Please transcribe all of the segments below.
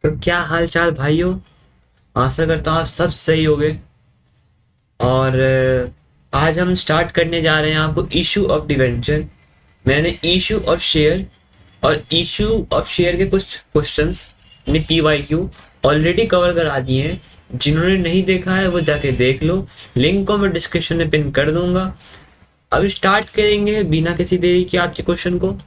तो क्या हाल चाल भाइयों। आशा करता हूँ आप सब सही होगे। और आज हम स्टार्ट करने जा रहे हैं आपको इशू ऑफ डिवेंचर। मैंने इशू ऑफ शेयर और इशू ऑफ शेयर के कुछ क्वेश्चंस ने PYQ ऑलरेडी कवर करा दिए हैं। जिन्होंने नहीं देखा है वो जाके देख लो, लिंक को मैं डिस्क्रिप्शन में पिन कर दूंगा। अब स्टार्ट करेंगे बिना किसी देरी के आज के क्वेश्चन को।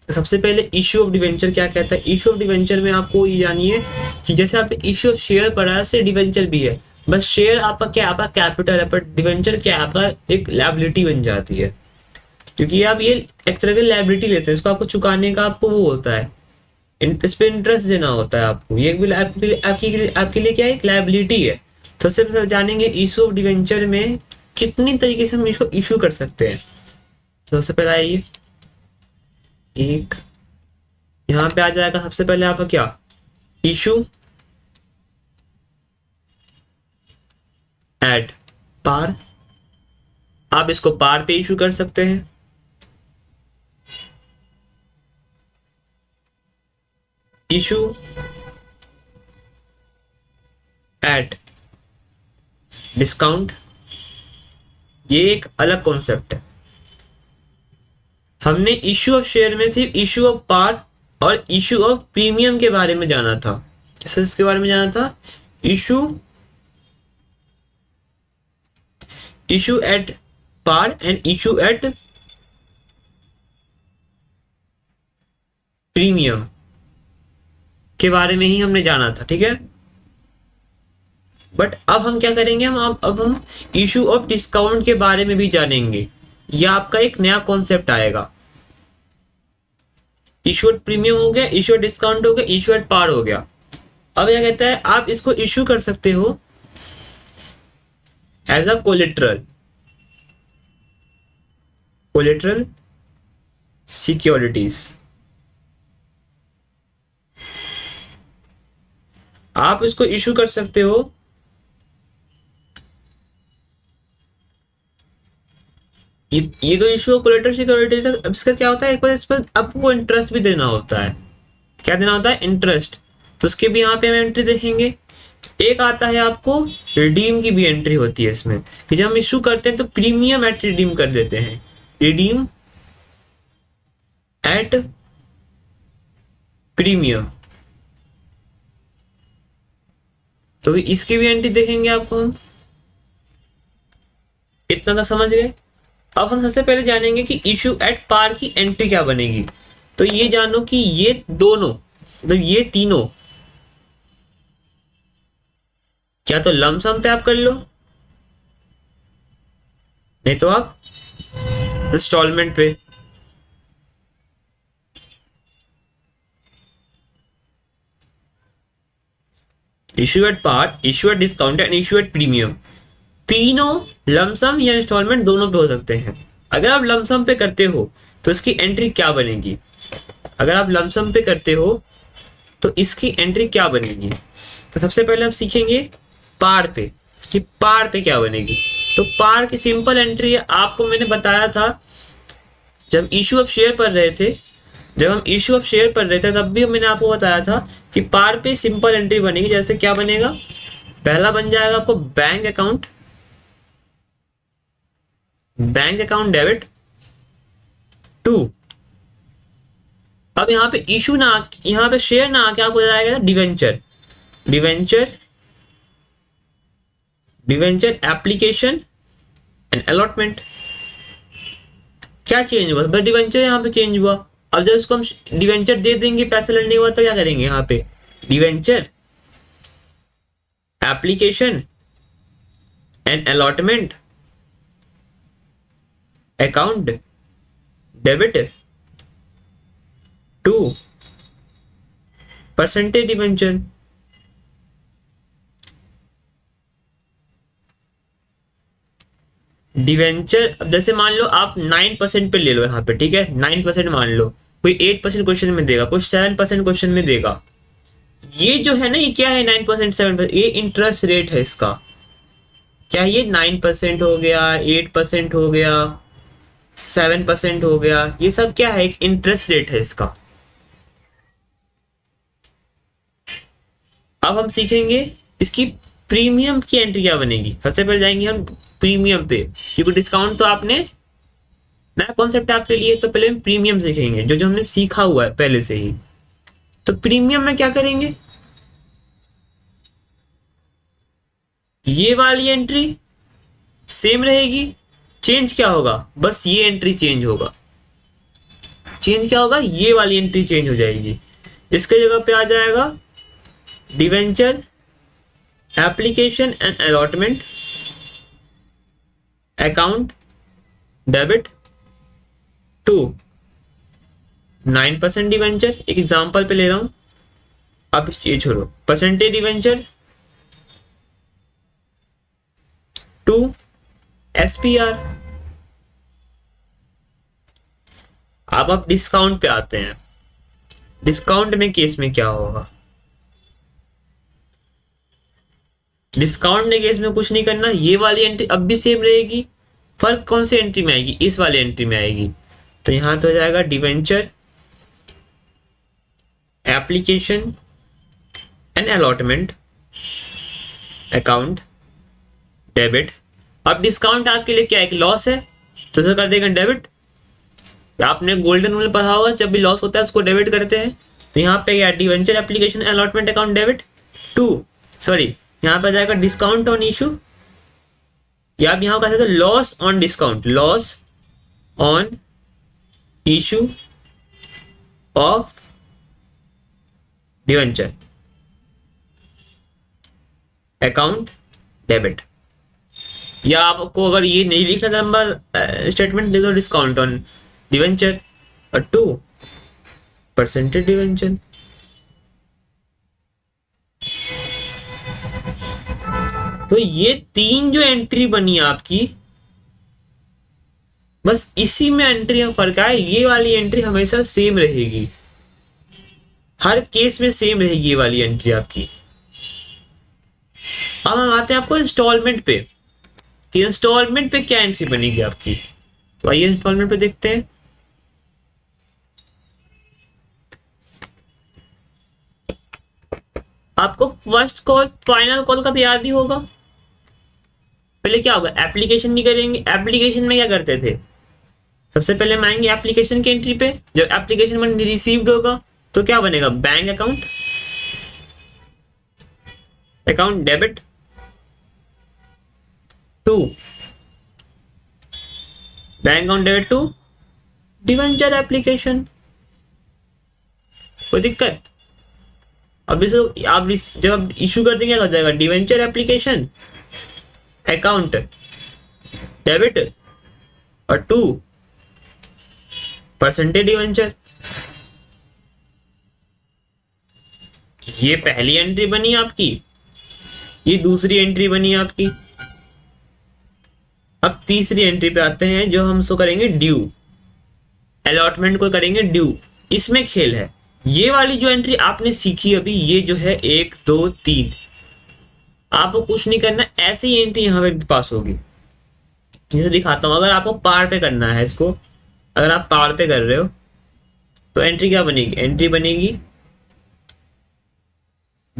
सबसे पहले इश्यू ऑफ डिवेंचर क्या कहता है। इश्यू ऑफ डिवेंचर में आपको ये जानिए कि जैसे आपने इश्यू ऑफ शेयर पढ़ा है, से डिवेंचर भी है। बस शेयर आपका क्या, आपका कैपिटल है, पर डिवेंचर क्या है, आपका एक लायबिलिटी बन जाती है। क्योंकि आप ये एक तरह की लायबिलिटी लेते हैं, इसको आपको चुकाने का आपको वो होता है, इस पे इंटरेस्ट देना होता है आपको। ये भी आपके लिए क्या है, एक लायबिलिटी है। तो सबसे पहले जानेंगे इशू ऑफ डिवेंचर में कितनी तरीके से हम इसको इशू कर सकते हैं। तो सबसे पहले आइए, एक यहाँ पे आ जाएगा सबसे पहले आपका क्या, इशू एट पार। आप इसको पार पे इशू कर सकते हैं। इशू एट डिस्काउंट, ये एक अलग कॉन्सेप्ट है। हमने इशू ऑफ शेयर में सिर्फ इशू ऑफ पार और इशू ऑफ प्रीमियम के बारे में जाना था। जैसे इसके बारे में जाना था, issue at par and issue at premium के बारे में ही हमने जाना था, ठीक है। बट अब हम क्या करेंगे, अब हम इशू ऑफ डिस्काउंट के बारे में भी जानेंगे। यह आपका एक नया कॉन्सेप्ट आएगा। इशू एट प्रीमियम हो गया, इशू एट डिस्काउंट हो गया, इशू एट पार हो गया। अब क्या कहता है, आप इसको इशू कर सकते हो एज अ कोलेटरल सिक्योरिटीज। आप इसको इशू कर सकते हो ये तो इशू ऑफ कोलेटरल सिक्योरिटीज। अब इसका क्या होता है, एक बार इस पर आपको इंटरेस्ट भी देना होता है। क्या देना होता है, इंटरेस्ट। तो उसके भी यहाँ पे हम एंट्री देखेंगे। एक आता है आपको रिडीम की भी एंट्री होती है इसमें, कि जब हम इशू करते हैं तो प्रीमियम एट रिडीम कर देते हैं, रिडीम एट प्रीमियम। तो इसकी भी एंट्री देखेंगे आपको हम। इतना तो समझ गए। अब हम सबसे पहले जानेंगे कि इशू एट पार की एंट्री क्या बनेगी। तो ये जानो कि ये दोनों, मतलब ये तीनों, क्या तो लमसम पे आप कर लो, नहीं तो आप इंस्टॉलमेंट पे। Issue at par, issue at discount and issue at premium, तीनों लमसम या इंस्टॉलमेंट दोनों पे हो सकते हैं। अगर आप लमसम पे करते हो तो इसकी एंट्री क्या बनेगी। अगर आप लमसम पे करते हो तो इसकी एंट्री क्या बनेगी। तो सबसे पहले हम सीखेंगे पार पे, कि पार पे क्या बनेगी। तो पार की सिंपल एंट्री है, आपको मैंने बताया था जब इशू ऑफ शेयर पढ़ रहे थे, तब भी मैंने आपको बताया था कि पार पे सिंपल एंट्री बनेगी। जैसे क्या बनेगा, पहला बन जाएगा आपको बैंक अकाउंट डेबिट टू। अब यहाँ पे इशू ना, यहाँ पे शेयर ना आके आपको जाएगा डिवेंचर एप्लीकेशन एंड अलॉटमेंट। क्या चेंज हुआ, बस डिवेंचर यहाँ पे चेंज हुआ। अब जब इसको हम डिवेंचर दे देंगे पैसे लड़ने के बाद, तो क्या करेंगे, यहाँ पे debenture application and allotment account debit to percentage debenture. Debenture, अब जैसे मान लो आप 9% पे ले लो यहाँ पे, ठीक है, 9% मान लो। कोई 8% क्वेश्चन में देगा, कोई 7% क्वेश्चन में देगा। ये जो है ना, ये क्या है, 9%, 7%, ये इंटरेस्ट रेट है इसका। क्या ये 9% हो गया, 8% हो गया, 7% हो गया, ये सब क्या है, एक इंटरेस्ट रेट है इसका। अब हम सीखेंगे इसकी प्रीमियम की एंट्री क्या बनेगी। सबसे पहले जाएंगे हम प्रीमियम पे, क्योंकि डिस्काउंट तो आपने नया कॉन्सेप्ट है आपके लिए, तो पहले हम प्रीमियम सीखेंगे जो जो हमने सीखा हुआ है पहले से ही। तो प्रीमियम में क्या करेंगे, ये वाली एंट्री सेम रहेगी, चेंज क्या होगा, बस ये एंट्री चेंज होगा। चेंज क्या होगा, ये वाली एंट्री चेंज हो जाएगी। इसके जगह पे आ जाएगा debenture application and allotment account debit to 9% debenture. एक एग्जांपल पे ले रहा हूं, आप ये छोड़ो, परसेंटेज डिवेंचर टू SPR। अब आप डिस्काउंट पे आते हैं। डिस्काउंट में केस में क्या होगा, डिस्काउंट में केस में कुछ नहीं करना, ये वाली एंट्री अब भी सेम रहेगी, फर्क कौन सी एंट्री में आएगी, इस वाली एंट्री में आएगी। तो यहां तो हो जाएगा debenture application and allotment account debit. अब डिस्काउंट आपके लिए क्या है, लॉस है, तो उसे कर देगा डेबिट। आपने गोल्डन रूल पढ़ा होगा, जब भी लॉस होता है उसको डेबिट करते हैं। तो यहाँ पे क्या, debenture application allotment account debit to, sorry यहाँ पे जाएगा डिस्काउंट ऑन इशू, या आप यहाँ कह सकते हो loss on discount, loss on issue of debenture account debit. या आपको अगर ये नहीं लिखना लंबा स्टेटमेंट दे दो, डिस्काउंट ऑन डिवेंचर और 2% डिवेंचर। तो ये तीन जो एंट्री बनी आपकी, बस इसी में एंट्री में फर्क है, ये वाली एंट्री हमेशा सेम रहेगी, हर केस में सेम रहेगी ये वाली एंट्री आपकी। अब हम आते हैं आपको इंस्टॉलमेंट पे, कि इंस्टॉलमेंट पे क्या एंट्री बनेगी आपकी। तो आइए इंस्टॉलमेंट पे देखते हैं। आपको फर्स्ट कॉल फाइनल कॉल का तो याद ही होगा। पहले क्या होगा, एप्लीकेशन नहीं करेंगे। एप्लीकेशन में क्या करते थे, सबसे पहले हम आएंगे एप्लीकेशन की एंट्री पे। जब एप्लीकेशन मनी रिसीव्ड होगा तो क्या बनेगा, bank account debit to bank account debit to debenture application. कोई दिक्कत, अब इसको आप जब आप इशू कर देंगे क्या हो जाएगा, डिवेंचर एप्लीकेशन अकाउंट डेबिट और 2% डिवेंचर। ये पहली एंट्री बनी आपकी, ये दूसरी एंट्री बनी आपकी। अब तीसरी एंट्री पे आते हैं, जो हम सो करेंगे ड्यू, अलॉटमेंट को करेंगे ड्यू। इसमें खेल है, ये वाली जो एंट्री आपने सीखी अभी, ये जो है 1 2 3, आपको कुछ नहीं करना, ऐसे ही एंट्री यहाँ पे पास होगी। जैसे दिखाता हूं, अगर आपको पार पे करना है इसको, अगर आप पार पे कर रहे हो तो एंट्री क्या बनेगी, एंट्री बनेगी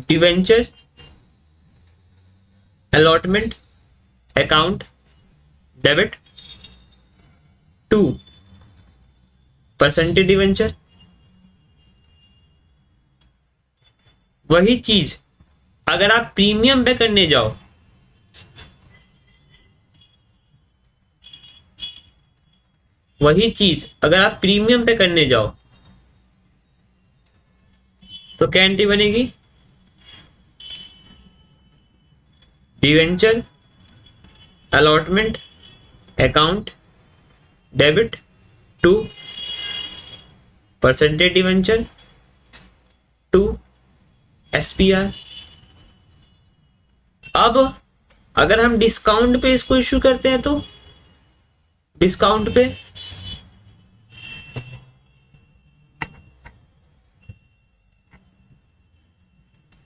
debenture allotment account debit 2% debenture. वही चीज अगर आप प्रीमियम पे करने जाओ, वही चीज अगर आप प्रीमियम पे करने जाओ तो क्या एंट्री बनेगी, debenture allotment account debit 2% debenture to SPR। अब अगर हम डिस्काउंट पे इसको इश्यू करते हैं तो डिस्काउंट पे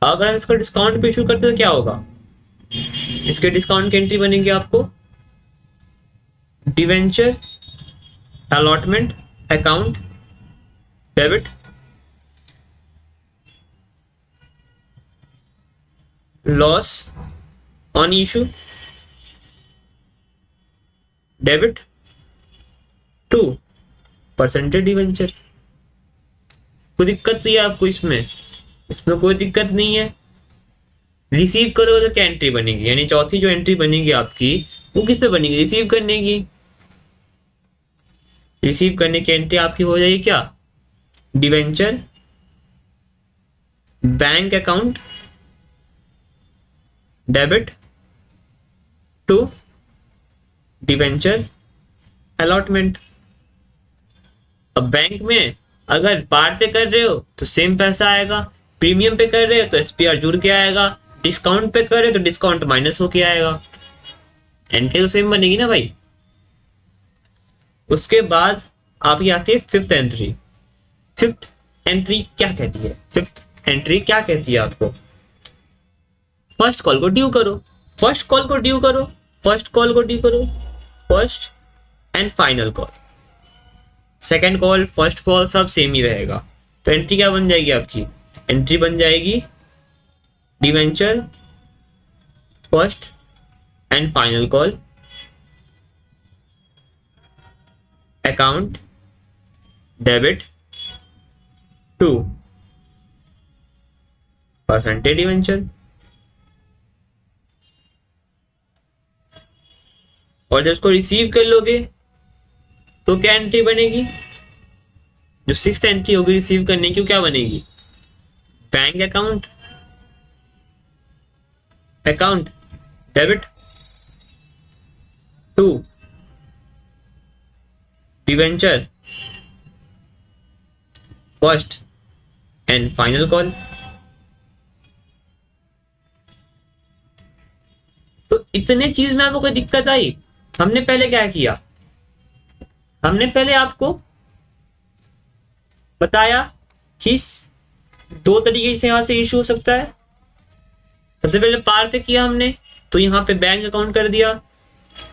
अगर हम इसको डिस्काउंट पे इशू करते हैं तो क्या होगा, इसके डिस्काउंट की एंट्री बनेगी आपको debenture allotment account debit loss on issue, debit to percentage debenture. कोई दिक्कत नहीं है आपको इसमें? इसमें कोई दिक्कत नहीं है। रिसीव करोगे तो क्या एंट्री बनेगी, यानी चौथी जो एंट्री बनेगी आपकी वो किस पे बनेगी, रिसीव करने की। रिसीव करने की एंट्री आपकी हो जाएगी क्या, debenture bank account debit to debenture allotment. अब बैंक में अगर पार पे कर रहे हो तो सेम पैसा आएगा, प्रीमियम पे कर रहे हो तो एसपीआर जुड़ के आएगा, डिस्काउंट पे कर रहे हो तो डिस्काउंट माइनस होके आएगा। एंट्री तो सेम बनेगी ना भाई। उसके बाद आपकी आती है फिफ्थ एंट्री। फिफ्थ एंट्री क्या कहती है, फिफ्थ एंट्री क्या कहती है आपको, फर्स्ट कॉल को ड्यू करो, फर्स्ट कॉल को ड्यू करो, फर्स्ट कॉल को ड्यू करो, first and final call. Second call first call सब सेम ही रहेगा। तो एंट्री क्या बन जाएगी आपकी, एंट्री बन जाएगी debenture first and final call account debit to percentage debenture. और जब उसको रिसीव कर लोगे तो क्या एंट्री बनेगी, जो सिक्स्थ एंट्री होगी रिसीव करने की, क्या बनेगी, bank account account debit to debenture first and final call. तो इतने चीज में आपको कोई दिक्कत आई? हमने पहले क्या किया, हमने पहले आपको बताया कि दो तरीके से यहां से इशू हो सकता है। सबसे पहले पार पे किया हमने, तो यहाँ पे बैंक अकाउंट कर दिया।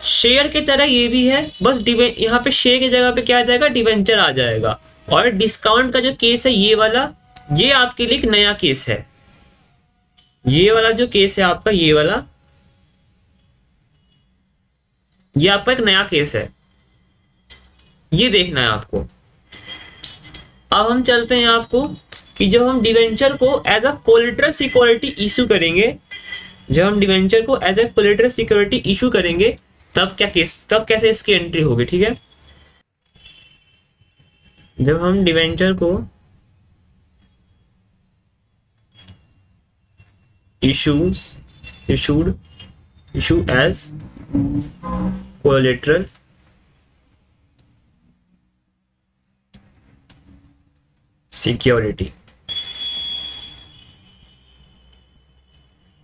शेयर की तरह ये भी है, बस यहाँ पे शेयर की जगह पे क्या आ जाएगा, डिवेंचर आ जाएगा। और डिस्काउंट का जो केस है ये वाला, ये आपके लिए एक नया केस है। ये वाला जो केस है आपका, ये वाला, ये आपका एक नया केस है, ये देखना है आपको। अब हम चलते हैं आपको कि जब हम डिवेंचर को as a collateral security issue करेंगे, जब हम डिवेंचर को as a collateral security issue करेंगे तब क्या केस, तब कैसे इसकी एंट्री होगी, ठीक है। जब हम डिवेंचर को issued issue as collateral security,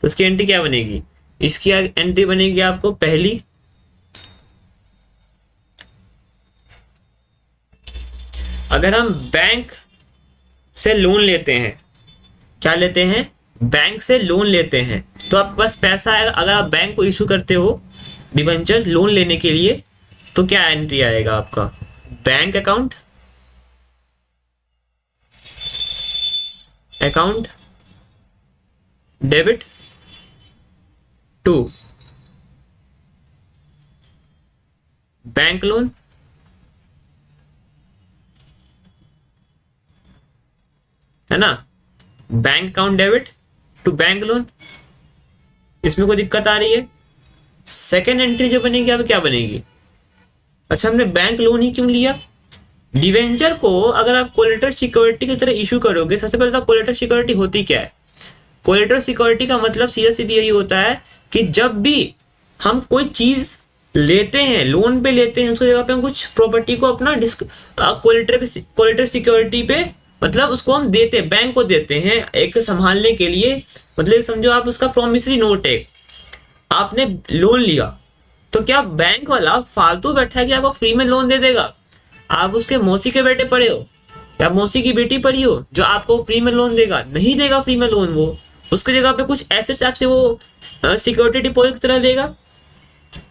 तो उसकी एंट्री क्या बनेगी, इसकी एंट्री बनेगी आपको पहली, अगर हम बैंक से लोन लेते हैं, क्या लेते हैं, बैंक से लोन लेते हैं, तो आपके पास पैसा आएगा। अगर आप बैंक को इशू करते हो डिबेंचर लोन लेने के लिए, तो क्या एंट्री आएगा आपका, bank account account debit to bank loan, है ना, bank account debit to bank loan. इसमें कोई दिक्कत आ रही है? सेकेंड एंट्री जो बनेगी अब क्या बनेगी, अच्छा हमने बैंक लोन ही क्यों लिया, डिवेंचर को अगर आप कोलेटरल सिक्योरिटी की तरह इशू करोगे, सबसे पहले तो कोलेटरल सिक्योरिटी होती क्या है, कोलेटरल सिक्योरिटी का मतलब सीधा सीधी यही होता है कि जब भी हम कोई चीज लेते हैं, लोन पे लेते हैं, उसकी जगह पे हम कुछ प्रॉपर्टी को अपना कोलेटरल सिक्योरिटी पे, मतलब उसको हम देते हैं, बैंक को देते हैं एक संभालने के लिए। मतलब समझो आप उसका प्रॉमिसरी नोट है, आपने लोन लिया, तो क्या बैंक वाला फालतू बैठा है कि आपको फ्री में लोन दे देगा? आप उसके मौसी के बेटे पड़े हो या मौसी की बेटी पड़ी हो जो आपको फ्री में लोन देगा? नहीं देगा फ्री में लोन। वो उसकी जगह पे कुछ एसेट्स आपसे वो सिक्योरिटी डिपॉजिट की तरह लेगा।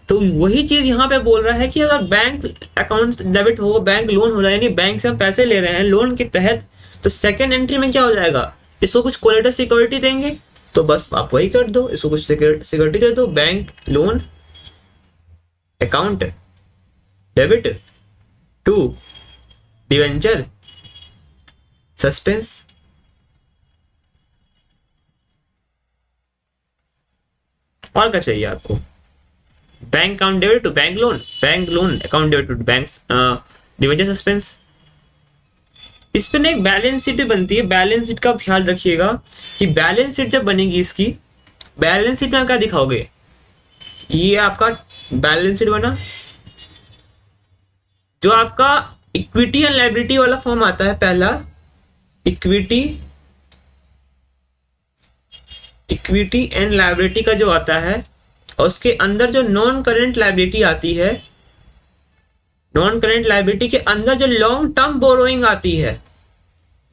तो वही चीज यहाँ पे बोल रहा है कि अगर बैंक अकाउंट डेबिट हो, बैंक लोन हो रहा है, यानी बैंक से हम पैसे ले रहे हैं लोन के तहत, तो सेकेंड एंट्री में क्या हो जाएगा, इसको कुछ कोलेटरल सिक्योरिटी देंगे, तो बस आप वही कर दो, इसको कुछ सिक्योरिटी दे दो, bank loan account debit to debenture suspense. और क्या चाहिए आपको? Bank account debit to bank loan account debit to bank debenture suspense. इस पर ना एक बैलेंस शीट भी बनती है, बैलेंस शीट का आप ख्याल रखिएगा कि बैलेंस शीट जब बनेगी इसकी, बैलेंस शीट में आप क्या दिखाओगे? ये आपका बैलेंस शीट बना, जो आपका इक्विटी एंड लायबिलिटी वाला फॉर्म आता है पहला, इक्विटी एंड लायबिलिटी का जो आता है, और उसके अंदर जो नॉन करेंट लायबिलिटी आती है, नॉन करेंट लायबिलिटी के अंदर जो लॉन्ग टर्म बोरोइंग आती है।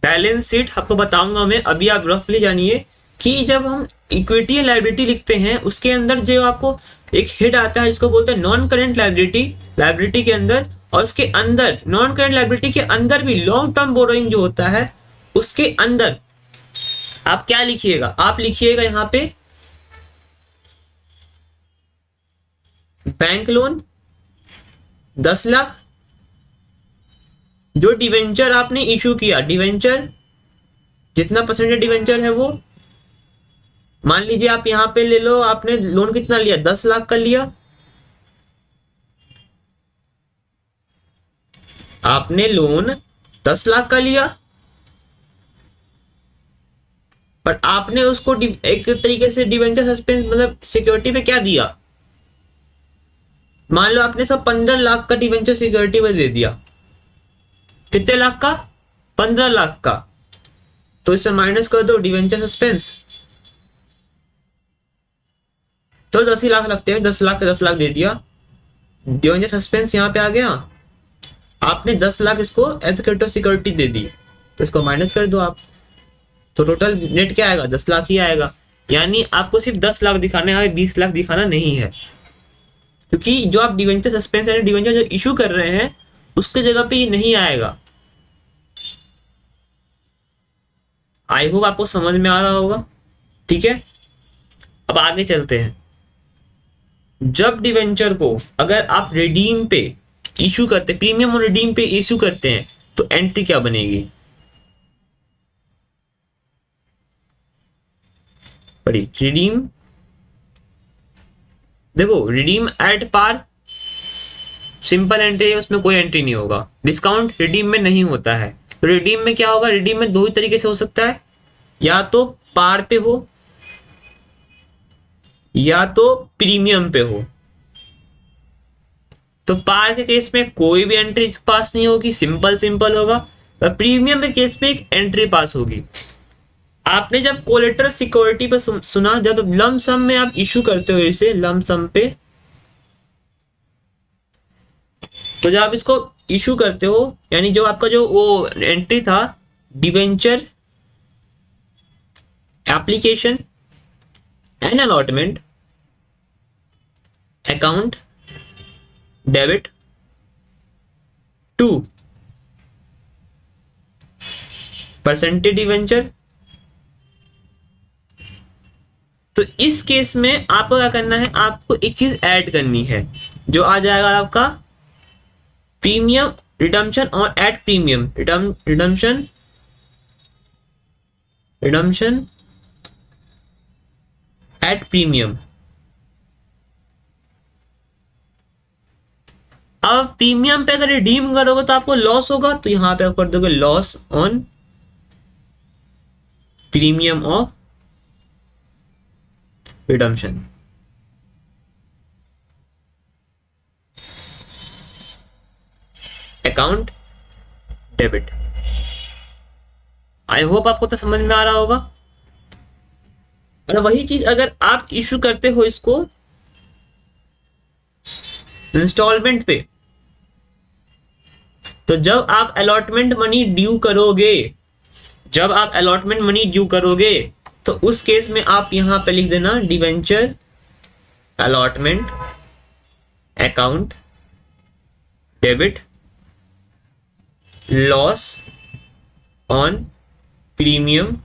बैलेंस शीट आपको बताऊंगा मैं, अभी आप रफली जानिए कि जब हम इक्विटी एंड लायबिलिटी लिखते हैं उसके अंदर जो आपको एक हेड आता है जिसको बोलते हैं नॉन करेंट लायबिलिटी, लायबिलिटी के अंदर, और उसके अंदर नॉन करेंट लायबिलिटी के अंदर भी लॉन्ग टर्म बोरोइंग जो होता है उसके अंदर आप क्या लिखिएगा? आप लिखिएगा यहां पे बैंक लोन 10 लाख, जो डिवेंचर आपने इशू किया, डिवेंचर जितना परसेंटेज डिवेंचर है वो मान लीजिए आप यहां पे ले लो, आपने लोन कितना लिया? 10 लाख का लिया। आपने लोन 10 लाख का लिया, पर आपने उसको एक तरीके से डिवेंचर सस्पेंस मतलब सिक्योरिटी पे क्या दिया? मान लो आपने सब 15 लाख का डिवेंचर सिक्योरिटी पे दे दिया। कितने लाख का? 15 लाख का। तो इससे माइनस कर दो डिवेंचर सस्पेंस, तो 10 ही लाख लगते हैं, 10 लाख का 10 लाख दे दिया, डिवेंचर सस्पेंस यहाँ पे आ गया। आपने 10 लाख इसको एज सिक्योरिटी दे दी, तो इसको माइनस कर दो आप, तो टोटल नेट क्या आएगा? 10 लाख ही आएगा। यानी आपको सिर्फ 10 लाख दिखाना है, 20 लाख दिखाना नहीं है, क्योंकि जो आप डिवेंचर सस्पेंस यानी डिवेंचर जो इशू कर रहे हैं उसके जगह पे ये नहीं आएगा। आई होप आपको समझ में आ रहा होगा, ठीक है। अब आगे चलते हैं। जब डिवेंचर को अगर आप रिडीम पे इशू करते, प्रीमियम और रिडीम पे इशू करते हैं, तो एंट्री क्या बनेगी? बड़ी रिडीम, देखो redeem at par simple entry है, उसमें कोई एंट्री नहीं होगा। डिस्काउंट रिडीम में नहीं होता है, तो रिडीम में क्या होगा? रिडीम में दो ही तरीके से हो सकता है, या तो पार पे हो या तो प्रीमियम पे हो। तो पार के केस में कोई भी एंट्री पास नहीं होगी, सिंपल होगा। और प्रीमियम के केस में एक एंट्री पास होगी। आपने जब कोलेटरल सिक्योरिटी पे सुना, जब लम सम में आप इशू करते हो इसे लम सम पे, तो जब आप इसको इशू करते हो, यानी जो आपका जो वो एंट्री था debenture application and allotment account debit to percentage debenture, तो इस केस में आपको क्या करना है? आपको एक चीज ऐड करनी है, जो आ जाएगा आपका प्रीमियम रिडम्पशन और at premium redemption at premium. अब प्रीमियम पे अगर रिडीम करोगे तो आपको लॉस होगा, तो यहां पे आप कर दोगे loss on premium of redemption. Account debit. I hope आपको तो समझ में आ रहा होगा। और वही चीज अगर आप इशू करते हो इसको इंस्टॉलमेंट पे, तो जब आप अलॉटमेंट मनी ड्यू करोगे, तो उस केस में आप यहां पे लिख देना debenture allotment account debit loss on premium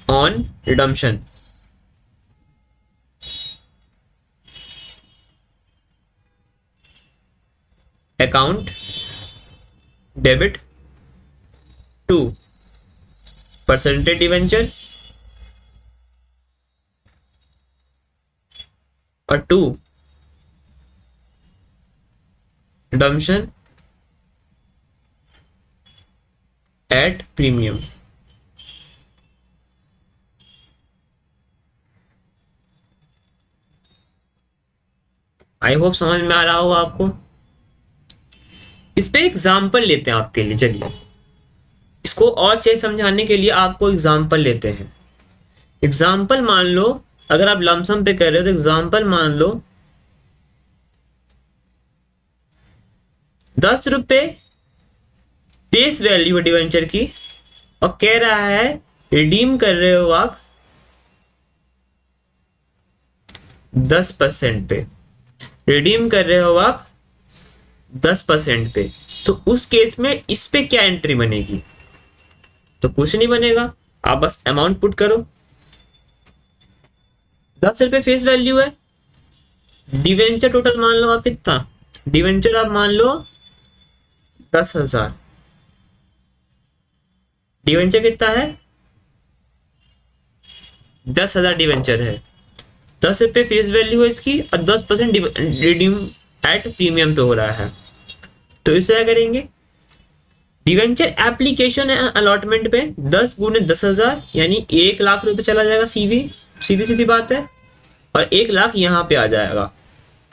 on redemption. Account debit to percentage debenture और to redemption at premium. I hope समझ में आ रहा होगा आपको। इस पे एग्जाम्पल लेते हैं आपके लिए। चलिए इसको और अच्छे से समझाने के लिए आपको एग्जाम्पल लेते हैं। एग्जाम्पल मान लो, अगर आप लमसम पे कर रहे हो तो एग्जाम्पल मान लो 10 रुपए फेस वैल्यू डिवेंचर की, और कह रहा है रिडीम कर रहे हो आप 10% पे, रिडीम कर रहे हो आप 10% पे। तो उस केस में इस पे क्या एंट्री बनेगी? तो कुछ नहीं बनेगा, आप बस अमाउंट पुट करो। 10 रुपए फेस वैल्यू है, डिवेंचर टोटल मान लो आप कितना, डिवेंचर आप मान लो 10,000। डिवेंचर कितना है? 10,000 डिवेंचर है। 10 रुपए फेस वैल्यू है इसकी और 10% रिडीम एट प्रीमियम पे हो रहा है। तो इसे क्या करेंगे? डिवेंचर एप्लीकेशन है अलॉटमेंट पे 10 गुने 10,000 यानी 1,00,000 रुपए चला जाएगा, सीधी सीधी बात है। और 1,00,000 यहाँ पे आ जाएगा,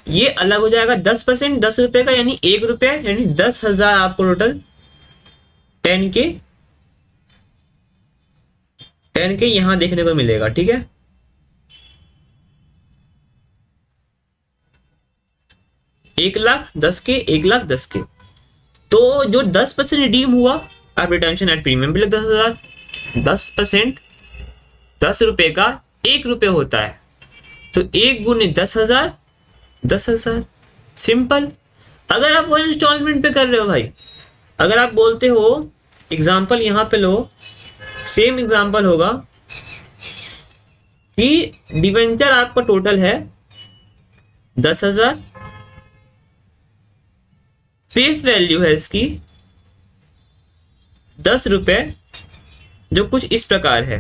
ये अलग हो जाएगा 10%, 10 रुपए का यानी 1 रुपया, यानी 10,000 आपको टोटल 10K यहां देखने को मिलेगा। ठीक है, 1,00,000 10K 1,00,000 10K। तो जो 10% रिडीम हुआ, आप रिटेंशन एट प्रीमियम पे 10,000, 10% 10 रुपए का 1 रुपये होता है, तो 1 गुने 10,000 10,000, सिंपल। अगर आप वो इंस्टॉलमेंट पे कर रहे हो भाई, अगर आप बोलते हो एग्जाम्पल यहां पे लो, सेम एग्जाम्पल होगा कि डिवेंचर आपका टोटल है 10,000, फेस वैल्यू है इसकी 10 रुपए, जो कुछ इस प्रकार है।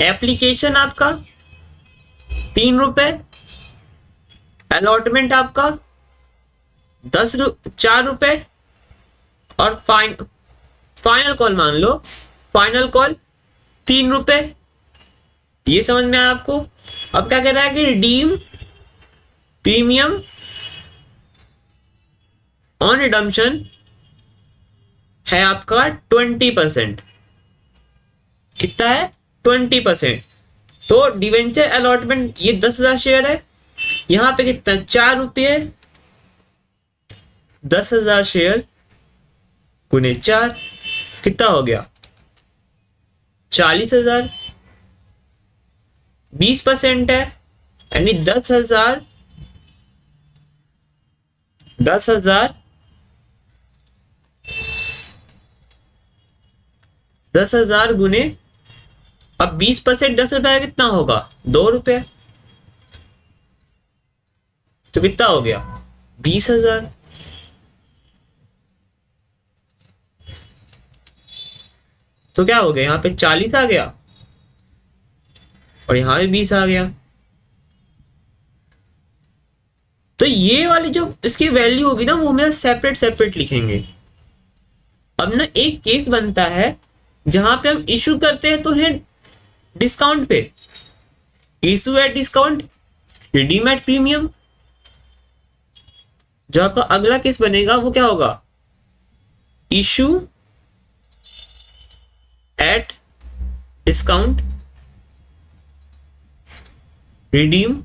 एप्लीकेशन आपका 3 रुपए, अलॉटमेंट आपका 4 रुपए, और फाइनल कॉल मान लो, फाइनल कॉल 3 रुपए। ये समझ में आया आपको? अब क्या कह रहा है कि रिडीम प्रीमियम ऑन रिडम्पशन है आपका 20%। कितना है? 20%। तो डिवेंचर अलॉटमेंट ये 10,000 शेयर है, यहां पे कितना 4 रुपये, 10,000 शेयर गुने 4 कितना हो गया? 40,000। 20% है यानी 10,000 10,000 गुने, अब 20% 10 रुपए कितना होगा? 2 रुपए। तो कितना हो गया? 20,000। तो क्या हो गया? यहां पे 40 आ गया और यहां पे 20 आ गया। तो ये वाली जो इसकी वैल्यू होगी ना, वो हमें सेपरेट सेपरेट लिखेंगे। अब ना एक केस बनता है जहां पे हम इशू करते हैं तो है डिस्काउंट पे, issue at discount, redeem at premium. जो आपका अगला केस बनेगा वो क्या होगा? Issue at discount, redeem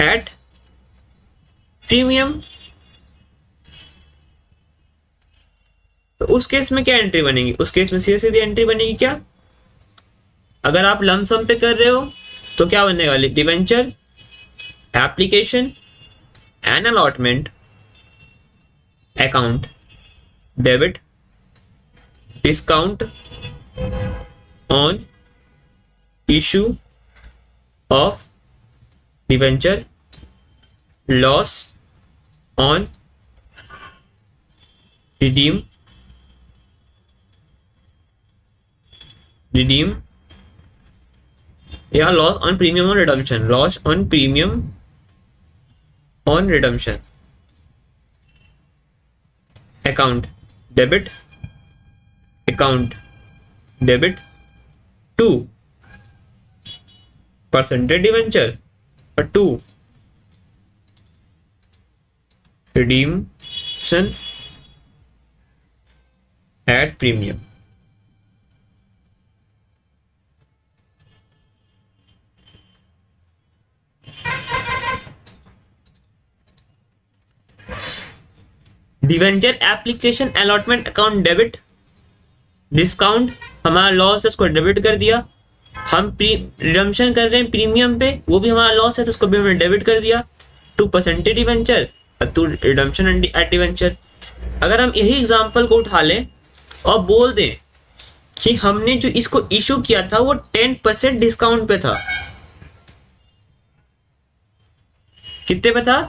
at premium. तो उस केस में क्या एंट्री बनेगी? उस केस में सीधे सीधी एंट्री बनेगी क्या? अगर आप लमसम पे कर रहे हो तो क्या बनेगा? Debenture application and allotment account debit discount on issue of debenture, loss on redeem या loss on premium on redemption, loss on premium on redemption account debit to percentage debenture और to redemption at premium. Debenture application allotment account debit, discount हमारा loss है उसको debit कर दिया, हम redemption कर रहे हैं प्रीमियम पे, वो भी हमारा लॉस है तो उसको भी हमने डेबिट कर दिया। 2% डिवेंचर और 2 रिडम्पशन एट डिवेंचर। अगर हम यही एग्जांपल को उठा लें और बोल दें कि हमने जो इसको इशू किया था वो 10% डिस्काउंट पे था, कितने पे था?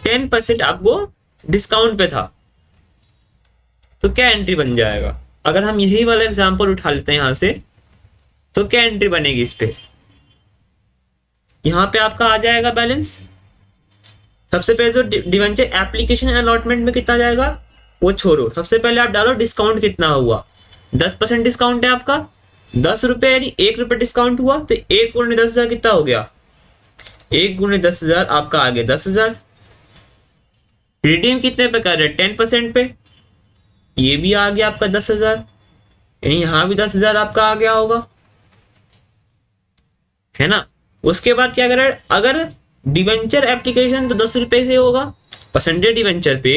10% आपको डिस्काउंट पे था, तो क्या एंट्री बन जाएगा? अगर हम यही वाला एग्जांपल उठा लेते हैं यहां से, तो क्या एंट्री बनेगी इस पे? यहां पे आपका आ जाएगा बैलेंस। सबसे पहले जो डिवेंचर एप्लीकेशन अलॉटमेंट में कितना जाएगा वो छोड़ो, सबसे पहले आप डालो डिस्काउंट कितना हुआ। 10% डिस्काउंट है आपका, 10 रुपए यानी 1 रुपए डिस्काउंट हुआ, तो 1 गुणे 10,000 कितना हो गया? 1 गुणे 10,000 आपका आ गया 10,000। रिडीम कितने पे कर रहे हैं? 10% पे, ये भी आ गया आपका 10,000, यानी यहां भी 10,000 आपका आ गया होगा, है ना। उसके बाद क्या करें, अगर डिवेंचर एप्लीकेशन तो 10 रुपए से होगा, परसेंटेज डिवेंचर पे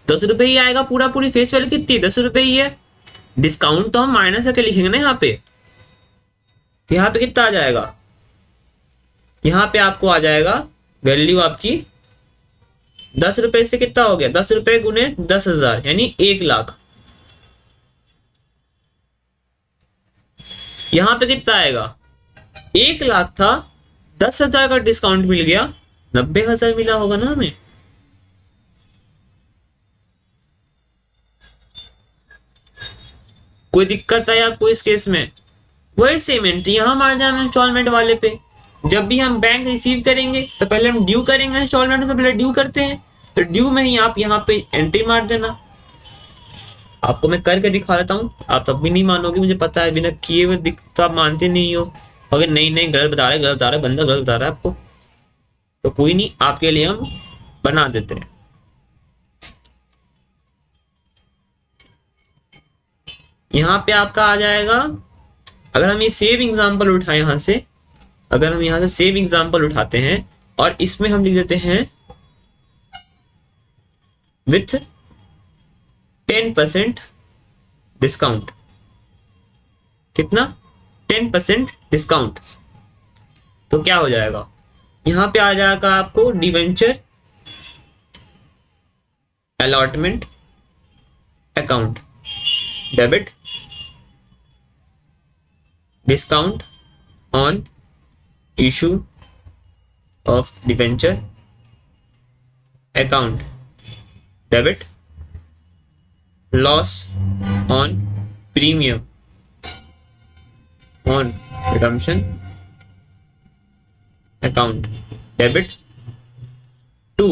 10 रुपए ही आएगा, पूरा पूरी फेस वैल्यू कितनी 10 रुपए ही है। डिस्काउंट तो हम माइनस करके लिखेंगे ना यहाँ पे, तो यहाँ पे कितना आ जाएगा? यहाँ पे आपको आ जाएगा वैल्यू आपकी 10 रुपए से कितना हो गया? 10 रुपए गुने 10,000 यानी 1 लाख। यहां पे कितना आएगा? 1 लाख था, 10,000 का डिस्काउंट मिल गया, 90,000 मिला होगा ना हमें। कोई दिक्कत है आपको इस केस में? वही सेम एंट्री यहां मार जाए हम इंस्टॉलमेंट वाले पे। जब भी हम बैंक रिसीव करेंगे तो पहले हम ड्यू करेंगे, इंस्टॉलमेंट से पहले ड्यू करते हैं, तो ड्यू में ही आप यहाँ पे एंट्री मार देना। आपको मैं करके दिखा देता हूँ, आप तब भी नहीं मानोगे, मुझे पता है, बिना किए हुए तो आप मानते नहीं हो। अगर नहीं गलत बता रहे बंदा गलत बता रहा है आपको, तो कोई नहीं, आपके लिए हम बना देते हैं। यहाँ पे आपका आ जाएगा, अगर हम ये सेव एग्जांपल उठाएं यहाँ से, अगर हम यहाँ से सेव एग्जांपल उठाते हैं और इसमें हम लिख देते हैं विथ 10% डिस्काउंट, कितना? 10% डिस्काउंट, तो क्या हो जाएगा? यहां पे आ जाएगा आपको debenture allotment account debit discount on issue of debenture account debit loss on premium on redemption account debit to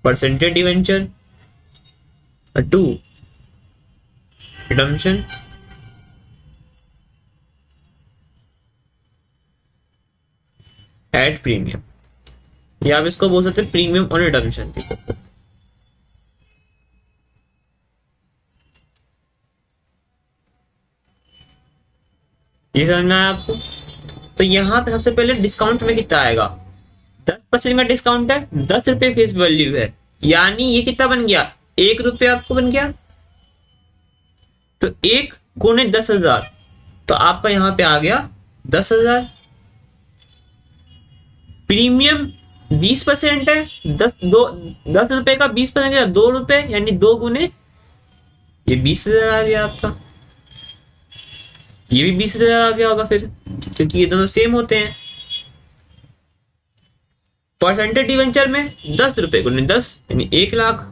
percentage debenture 2 redemption at premium, या आप इसको बोल सकते हैं प्रीमियम ऑन रिडम्पशन भी बोल सकते हैं। ये समझ में आया आपको? तो यहाँ पे सबसे पहले डिस्काउंट में कितना आएगा? 10% का डिस्काउंट है, 10 रुपए फेस वैल्यू है, यानी ये कितना बन गया? 1 रुपये आपको बन गया, तो 1 गुणे 10,000, तो आपका यहाँ पे आ गया 10,000। प्रीमियम 20% है, 10 रुपए का 20% 2 रुपए, यानी 2 गुने ये 20,000 आ गया आपका। ये भी 20,000 आ गया होगा फिर, क्योंकि ये दोनों सेम होते हैं। परसेंटेज डिवेंचर में 10 रुपए × 10 यानी 1 लाख।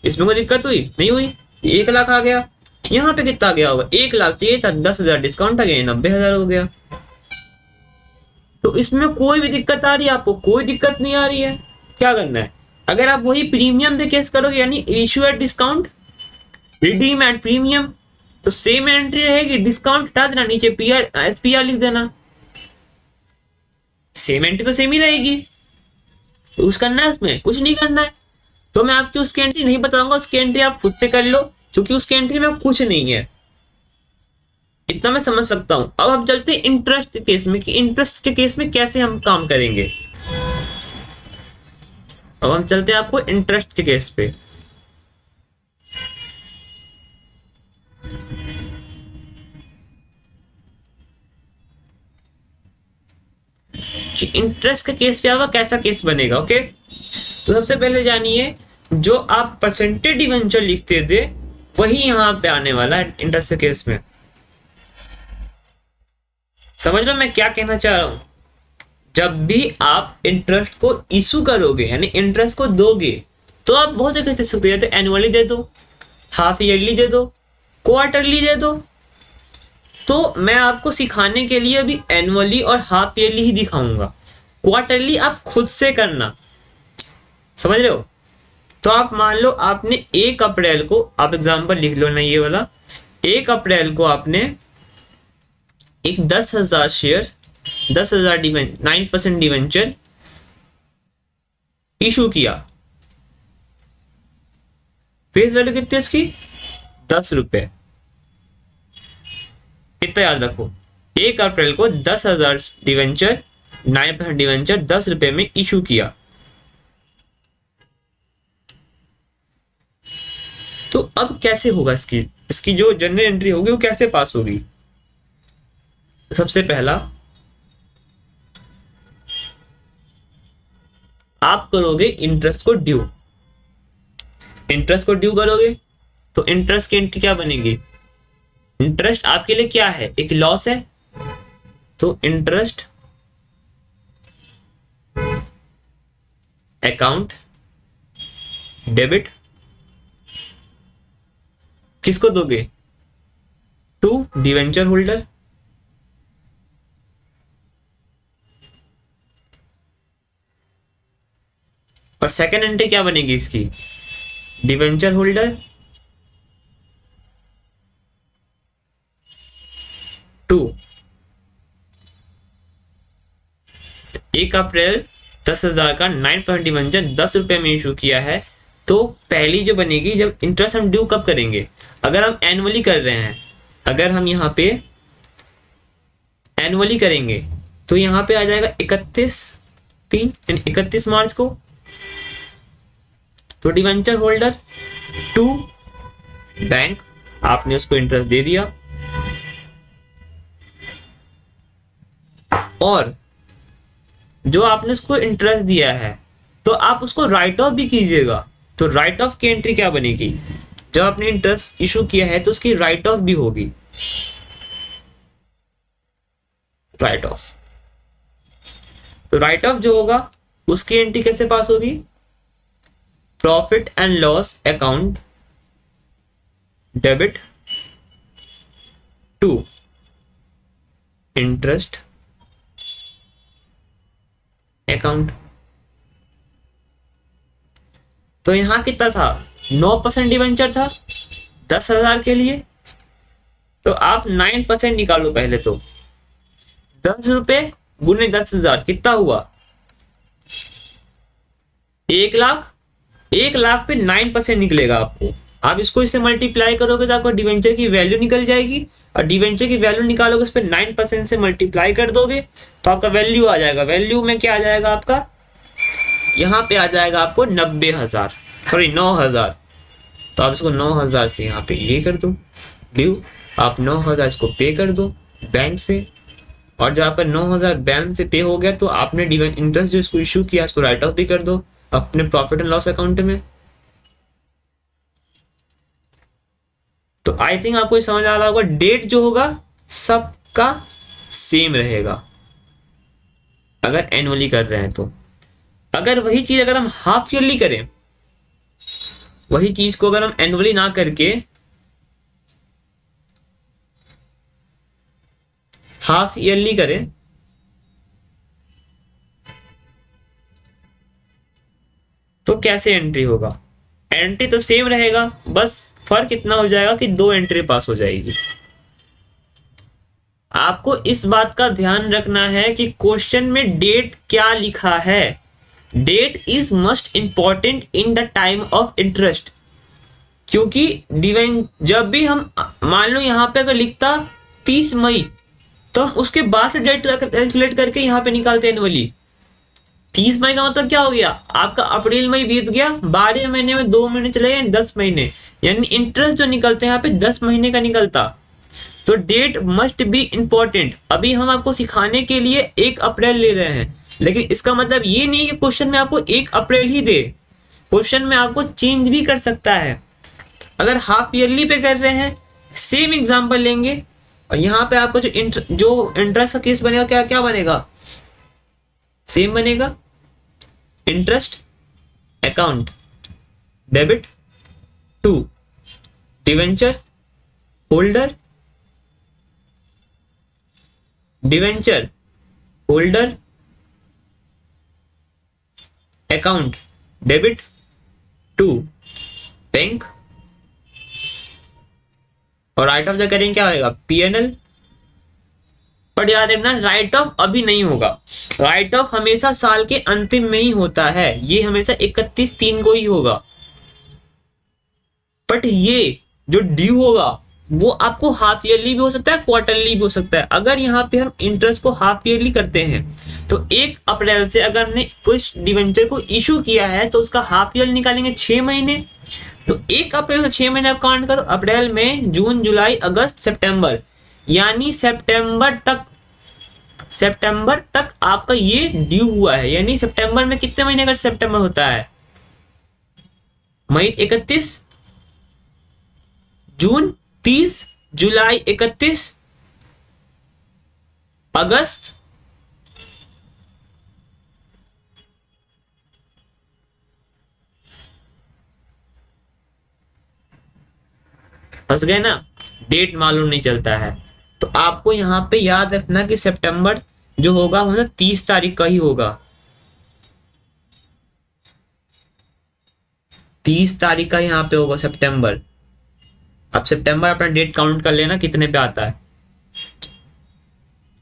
इसमें कोई दिक्कत हुई नहीं हुई, 1 लाख आ गया। यहाँ पे कितना आ गया होगा, 1 लाख चाहिए था, 10,000 डिस्काउंट आ गया, 90,000 हो गया। तो इसमें कोई भी दिक्कत आ रही है आपको? कोई दिक्कत नहीं आ रही है। क्या करना है, अगर आप वही प्रीमियम पे केस करोगे, यानी issue at discount, redeem at premium, तो सेम एंट्री रहेगी, डिस्काउंट हटा देना, नीचे पीआर एसपीआर लिख देना, सेम एंट्री तो सेम ही रहेगी। तो कुछ करना है उसमें? कुछ नहीं करना है। तो मैं आपकी उसकी एंट्री नहीं बताऊंगा, उसकी एंट्री आप खुद से कर लो, क्योंकि उसकी एंट्री में कुछ नहीं है, इतना मैं समझ सकता हूं। अब हम चलते हैं इंटरेस्ट के केस में, कि इंटरेस्ट के केस में कैसे हम काम करेंगे। अब हम चलते हैं आपको इंटरेस्ट के केस पे। कि इंटरेस्ट के केस पे आपका कैसा केस बनेगा। ओके, तो सबसे पहले जानिए, जो आप परसेंटेज डिवेंचर लिखते थे वही यहां पे आने वाला है इंटरेस्ट के केस में। समझ लो मैं क्या कहना चाह रहा हूं। जब भी आप इंटरेस्ट को इशू करोगे, यानी इंटरेस्ट को दोगे, तो आप बहुत तरीके दे सकते हो, एनुअली दे दो, हाफ ईयरली दे दो, क्वार्टरली दे दो। तो मैं आपको सिखाने के लिए अभी एनुअली और हाफ ईयरली ही दिखाऊंगा, क्वार्टरली आप खुद से करना। समझ रहे हो? तो आप मान लो आपने 1 अप्रैल को, आप एग्जांपल लिख लो ना ये वाला, 1 अप्रैल को आपने एक 10,000 शेयर, 10,000 9% डिवेंचर इशू किया। फेस वैल्यू कितनी है इसकी? 10 रुपए। कितना याद रखो, 1 अप्रैल को 10,000 डिवेंचर, 9% डिवेंचर 10 रुपए में इशू किया। तो अब कैसे होगा इसकी जो जनरल एंट्री होगी वो कैसे पास होगी? सबसे पहला आप करोगे इंटरेस्ट को ड्यू। इंटरेस्ट को ड्यू करोगे तो इंटरेस्ट की एंट्री क्या बनेगी? इंटरेस्ट आपके लिए क्या है? एक लॉस है, तो इंटरेस्ट अकाउंट डेबिट किसको दोगे? To debenture holder. और सेकेंड एंट्री क्या बनेगी इसकी? डिवेंचर होल्डर टू 1 अप्रैल 10,000 का 9% डिवेंचर 10 रुपए में इशू किया है। तो पहली जो बनेगी, जब इंटरेस्ट हम ड्यू कब करेंगे? अगर हम एनुअली कर रहे हैं, अगर हम यहाँ पे एनुअली करेंगे तो यहाँ पे आ जाएगा 31 मार्च को। तो डिवेंचर होल्डर टू बैंक, आपने उसको इंटरेस्ट दे दिया, और जो आपने उसको इंटरेस्ट दिया है तो आप उसको राइट ऑफ भी कीजिएगा। तो राइट ऑफ की एंट्री क्या बनेगी? जब आपने इंटरेस्ट इशू किया है तो उसकी राइट ऑफ भी होगी, राइट ऑफ। तो राइट ऑफ जो होगा उसकी एंट्री कैसे पास होगी? Profit and loss account debit to interest account. तो यहां कितना था? 9% डिवेंचर था 10,000 के लिए। तो आप 9% निकालो पहले। तो 10 रुपए गुने 10,000 कितना हुआ? 1 लाख। 1 लाख पे 9% निकलेगा आपको। आप इसको इससे मल्टीप्लाई करोगे तो आपको डिवेंचर की वैल्यू निकल जाएगी, और डिवेंचर की वैल्यू निकालोगे उस पर 9% से मल्टीप्लाई कर दोगे तो आपका वैल्यू आ जाएगा। वैल्यू में क्या आ जाएगा आपका? यहाँ पे आ जाएगा आपको 90,000, सॉरी 9,000। तो आप इसको 9,000 से यहाँ पे ये कर दो ड्यू, आप 9,000 इसको पे कर दो, बैंक से, और जब आपका 9,000 बैंक से पे हो गया तो आपने डिविडेंड इंटरेस्ट जो इसको इशू किया उसको राइट ऑफ भी कर दो अपने प्रॉफिट एंड लॉस अकाउंट में। तो आई थिंक आपको ये समझ आ रहा होगा, डेट जो होगा सबका सेम रहेगा अगर एनुअली कर रहे हैं तो। अगर वही चीज अगर हम हाफ ईयरली करें, वही चीज को अगर हम एनुअली ना करके हाफ ईयरली करें तो कैसे एंट्री होगा? एंट्री तो सेम रहेगा, बस फर्क इतना हो जाएगा कि 2 एंट्री पास हो जाएगी। आपको इस बात का ध्यान रखना है कि क्वेश्चन में डेट क्या लिखा है। Date is must important in the time of interest, क्योंकि डिवाइन जब भी हम मान लो यहाँ पे अगर लिखता 30 मई तो हम उसके बाद से डेट कैलकुलेट करके यहाँ पे निकालते एनुअली। 30 मई का मतलब क्या हो गया, आपका अप्रैल मई बीत गया, 12 महीने में 2 महीने चले गए, 10 महीने, यानी इंटरेस्ट जो निकलते हैं यहाँ पे 10 महीने का निकलता। तो डेट मस्ट बी इंपॉर्टेंट। अभी हम आपको सिखाने के लिए 1 अप्रैल ले रहे हैं, लेकिन इसका मतलब ये नहीं कि क्वेश्चन में आपको 1 अप्रैल ही दे, क्वेश्चन में आपको चेंज भी कर सकता है। अगर हाफ ईयरली पे कर रहे हैं, सेम एग्जांपल लेंगे और यहाँ पे आपको जो इंटरेस्ट का केस बनेगा, क्या क्या बनेगा, सेम बनेगा। Interest account debit to debenture holder, debenture holder account debit to bank, और राइट ऑफ जब करेंगे क्या होगा, पीएनएल। पर याद रखना राइट ऑफ अभी नहीं होगा, राइट ऑफ हमेशा साल के अंतिम में ही होता है, ये हमेशा 31/3 को ही होगा। बट ये जो ड्यू होगा वो आपको हाफ ईयरली भी हो सकता है, क्वार्टरली भी हो सकता है। अगर यहाँ पे हम इंटरेस्ट को हाफ ईयरली करते हैं तो 1 अप्रैल से अगर हमने कुछ डिवेंचर को इशू किया है तो उसका हाफ ईयर निकालेंगे 6 महीने। तो 1 अप्रैल से 6 महीने आप काउंट करो, अप्रैल मई जून जुलाई अगस्त सितंबर, यानी सितंबर तक आपका ये ड्यू हुआ है। यानी सितंबर में कितने महीने का सितंबर होता है, मई 31, जून 30, जुलाई 31, अगस्त फंस गए ना, डेट मालूम नहीं चलता है। तो आपको यहाँ पे याद रखना कि सितंबर जो होगा वो 30 तारीख का ही होगा, 30 तारीख का यहाँ पे होगा सितंबर। अब सितंबर अपना डेट काउंट कर लेना कितने पे आता है,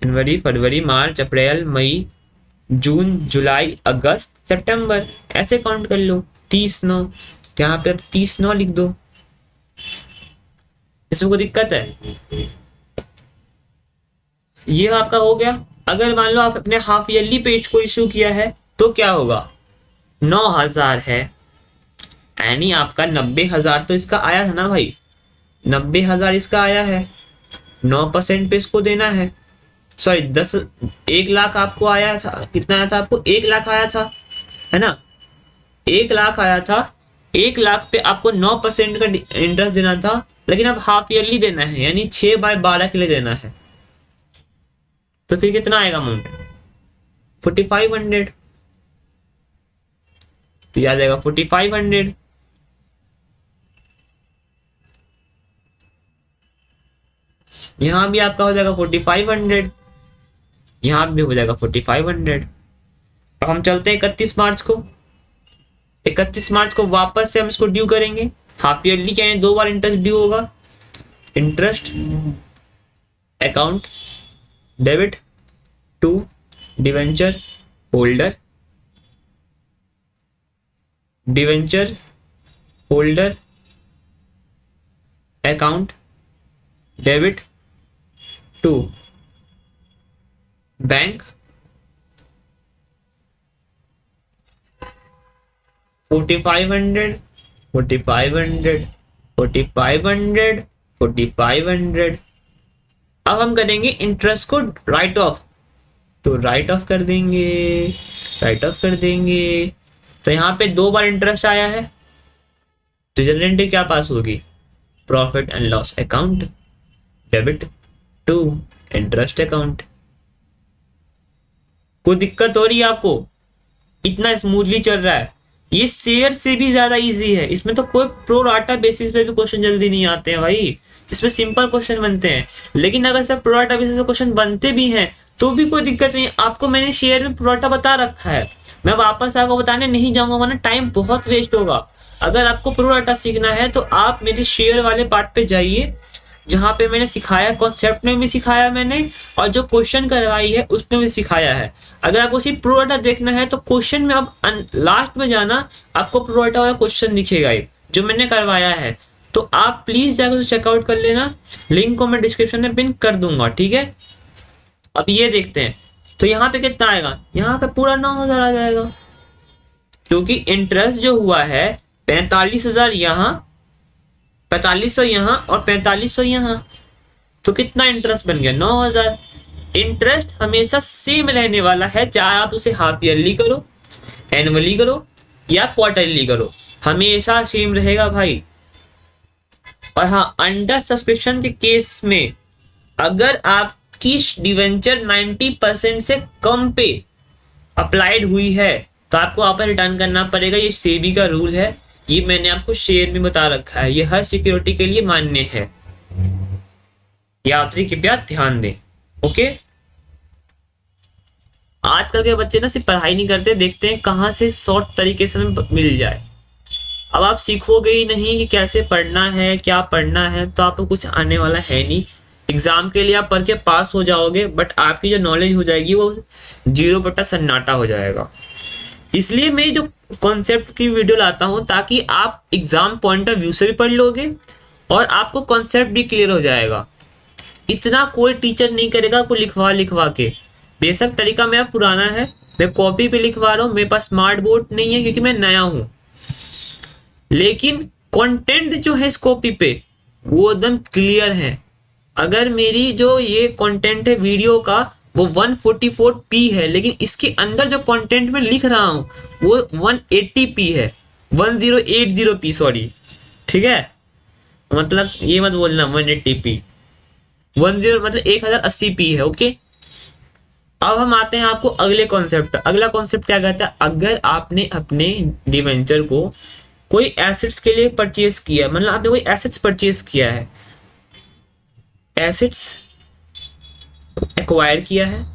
जनवरी फरवरी मार्च अप्रैल मई जून जुलाई अगस्त सितंबर, ऐसे काउंट कर लो। 30/9 यहाँ पे अब 30/9 लिख दो, इसमें कोई दिक्कत है? ये आपका हो गया। अगर मान लो आप अपने हाफ ईयरली पेज को इशू किया है तो क्या होगा, 9,000 है, यानी आपका 90,000 तो इसका आया था ना भाई, 90,000 इसका आया है, 9% पे इसको देना है। सॉरी 1 लाख आपको आया था, कितना आया था आपको, 1 लाख आया था, है ना, 1 लाख आया था, 1 लाख पे आपको 9% का इंटरेस्ट देना था, लेकिन अब हाफ ईयरली देना है, यानी 6/12 के लिए देना है। तो फिर कितना आएगा अमाउंट, 4500। तो याद आएगा 4500। यहां भी आपका हो जाएगा 4500, यहां भी हो जाएगा 4500। अब हम चलते हैं 31 मार्च को। 31 मार्च को वापस से हम इसको ड्यू करेंगे, हाफ ईयरली क्या है, 2 बार इंटरेस्ट ड्यू होगा। Interest account debit to debenture holder, debenture holder account debit to bank, 4500 4500 4500 4500। अब हम करेंगे इंटरेस्ट को राइट ऑफ, तो राइट ऑफ कर देंगे, राइट ऑफ कर देंगे। तो यहाँ पे 2 बार इंटरेस्ट आया है, तो जनरल एंट्री क्या पास होगी, profit and loss account debit to interest account. कोई दिक्कत हो रही है आपको, इतना स्मूथली चल रहा है। ये शेयर से भी ज्यादा इजी है, इसमें तो कोई प्रो राटा बेसिस पे भी क्वेश्चन जल्दी नहीं आते हैं भाई, इसमें सिंपल क्वेश्चन बनते हैं। लेकिन अगर इसमें प्रो राटा बेसिस पे क्वेश्चन बनते भी हैं तो भी कोई दिक्कत नहीं, आपको मैंने शेयर में प्रो राटा बता रखा है, मैं वापस आपको बताने नहीं जाऊंगा वरना टाइम बहुत वेस्ट होगा। अगर आपको प्रो राटा सीखना है तो आप मेरे शेयर वाले पार्ट पे जाइए, जहां पे मैंने सिखाया, कॉन्सेप्ट में भी सिखाया मैंने, और जो क्वेश्चन करवाई है उसमें भी सिखाया है। अगर आपको सिर्फ प्रो डाटा देखना है तो क्वेश्चन में अब लास्ट में जाना, आपको प्रो डाटा वाला क्वेश्चन दिखेगा जो मैंने करवाया है, तो आप प्लीज जाकर उसे चेकआउट कर लेना, लिंक को मैं डिस्क्रिप्शन में पिन कर दूंगा, ठीक है। अब ये देखते हैं, तो यहाँ पे कितना आएगा, यहाँ पे पूरा 9,000 आ जाएगा, क्योंकि इंटरेस्ट जो हुआ है 45,000 यहाँ, 4500 यहाँ और 4500 यहाँ, तो कितना इंटरेस्ट बन गया 9,000। इंटरेस्ट हमेशा सेम रहने वाला है, चाहे आप उसे हाफ ईयरली करो, एनुअली करो या क्वार्टरली करो, हमेशा सेम रहेगा भाई। और हाँ, अंडर सब्सक्रिप्शन के केस में अगर आपकी डिवेंचर 90% से कम पे अप्लाइड हुई है तो आपको वापस रिटर्न करना पड़ेगा, ये सेबी का रूल है, ये मैंने आपको शेयर में बता रखा है, ये हर सिक्योरिटी के लिए मान्य है, यात्री कृपया ध्यान दें। ओके, आजकल के बच्चे ना सिर्फ पढ़ाई नहीं करते, देखते हैं कहाँ से शॉर्ट तरीके से हमें मिल जाए। अब आप सीखोगे ही नहीं कि कैसे पढ़ना है, क्या पढ़ना है, तो आपको कुछ आने वाला है नहीं। एग्जाम के लिए आप पढ़ के पास हो जाओगे, बट आपकी जो नॉलेज हो जाएगी वो 0 सन्नाटा हो जाएगा। इसलिए मैं जो कॉन्सेप्ट की वीडियो लाता हूं ताकि आप एग्जाम पॉइंट ऑफ व्यू से भी पढ़ लोगे और आपको कॉन्सेप्ट भी क्लियर हो जाएगा। इतना कोई टीचर नहीं करेगा आपको लिखवा लिखवा के, बेशक तरीका मेरा पुराना है, मैं कॉपी पे लिखवा रहा हूँ, मेरे पास स्मार्ट बोर्ड नहीं है क्योंकि मैं नया हूं, लेकिन कंटेंट जो है इस कॉपी पे वो एकदम क्लियर है। अगर मेरी जो ये कंटेंट है वीडियो का वो 144p है, लेकिन इसके अंदर जो कंटेंट में लिख रहा हूं वो 180p है, 1080p सॉरी, ठीक है, मतलब ये मत बोलना 180p, 10 मतलब 1080p है। ओके, अब हम आते हैं आपको अगले कॉन्सेप्ट। अगला कॉन्सेप्ट क्या कहता है, अगर आपने अपने डिवेंचर को कोई एसेट्स के लिए परचेज किया, मतलब आपने कोई एसेट्स परचेज किया है, एसेट्स एक्वायर किया है,